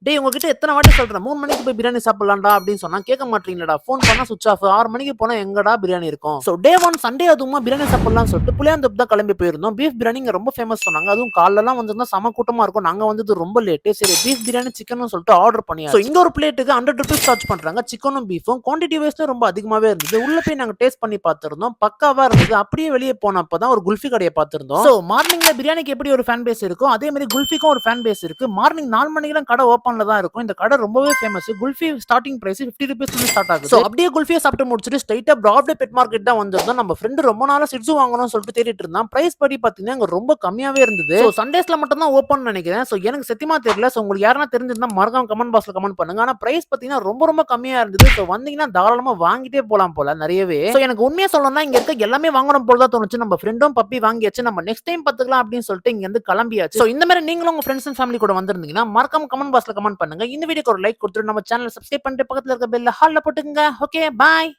டேய் உங்ககிட்ட எத்தனை வாட்டி சொல்றேன் 3 மணிக்கு போய் பிரியாணி சாப்பிடலாம்டா அப்படின்னு சொன்னா கேட்க மாட்டீங்களா? ஃபோன் பண்ணா சுவிட்ச் ஆஃப். 6 மணிக்கு போனா எங்கடா பிரியாணி இருக்கும்? சோ டே 1 சண்டே அதுவுமா பிரியாணி சாப்பிடலாம்னு சொல்லிட்டு புளியாந்தோப்பு தான் கிளம்பி போயிருந்தோம். பீஃப் பிரியாணி இங்க ரொம்ப ஃபேமஸ் சொன்னாங்க. அதுவும் காலைலாம் வந்திருந்தா செம கூட்டமா இருக்கும். நாங்க வந்தது ரொம்ப லேட். சரி பீஃப் பிரியாணி சிக்கனும் சொல்லிட்டு ஆர்டர் பண்ணியாச்சு. சோ இங்க ஒரு பிளேட்டுக்கு 100 ரூபீஸ் சார்ஜ் பண்றாங்க. சிக்கனும் பீஃபும் குவான்டிட்டி வைஸ்ல ரொம்ப அதிகமாவே இருந்தது. உள்ள போய் நாங்க டேஸ்ட் பண்ணி பார்த்திருந்தோம். பக்காவா இருந்தது. அப்படியே வெளியே போனப்பதான் ஒரு குல்ஃபி கடையை பார்த்திருந்தோம். சோ மார்னிங்ல பிரியாணிக்கு எப்படி ஒரு ஃபேன் பேஸ் இருக்கும் அதே மாதிரி குல்ஃபிக்கும் ஒரு ஃபேன் பேஸ் இருக்கு. மார்னிங் 4 மணிக்கெல்லாம் கடை ஓப்பன்ல தான் இருக்கும். இந்த கடை ரொம்பவே ஃபேமஸ். குல்ஃபி ஸ்டார்டிங் பிரைஸ் 50 ரூபீஸ்ல இருந்து ஸ்டார்ட் ஆகுது. சோ அப்படியே குல்ஃபியை சாப்பிட்டு முடிச்சிட்டு ஸ்ட்ரைட்டா பிராட்வே பெட் மார்க்கெட் தான் வந்திருந்தோம். நம்ம ஃப்ரெண்ட் ரொம்ப நாளா சிட்சு வாங்கணும்னு சொல்லிட்டு தேடிட்டு இருந்தான். பிரைஸ் படி பாத்தீங்கன்னா அங்க ரொம்ப கம்மியாவே இருந்தது. சோ சண்டேஸ்ல மட்டும் தான் ஓப்பன் நினைக்கிறேன். சோ எனக்கு சத்தியமா தெரியல. சோ உங்களுக்கு யாரா தெரிஞ்சிருந்தா மறக்காம கமெண்ட் பாக்ஸ்ல கமெண்ட் பண்ணுங்க. ஆனா பிரைஸ் பாத்தீங்கன்னா ரொம்ப கம்மியா இருந்தது. சோ வந்தீங்கன்னா தாராளமா வாங்கிட்டே போலாம் போல நிறையவே. சோ எனக்கு உண்மையா சொல்லணும்னா இங்க இருக்க எல்லாமே வாங்கணும் போல தான் தோணுச்சு. நம்ம ஃப்ரெண்டும் பப்பி வாங்கியாச்சு. நம்ம நெக்ஸ்ட் டைம் பாத்துக்கலாம் அப்படின்னு சொல்லிட்டு இங்க இருந்து கிளம்பியாச்சு. சோ இந்த மாதிரி நீங்களும் உங்க ஃப்ரெண்ட்ஸ் அண்ட் ஃபேமிலி கூட வந்திருந்தீங்கன்னா மறக்காம கமெண்ட் பாக்ஸ்ல கமெண்ட் பண்ணுங்க. இந்த வீடியோக்கு ஒரு லைக் கொடுத்துட்டு நம்ம சேனலை சப்ஸ்கிரைப் பண்ணிட்டு பக்கத்துல இருக்க பெல்ல ஹால்ல போட்டுங்க. Okay bye.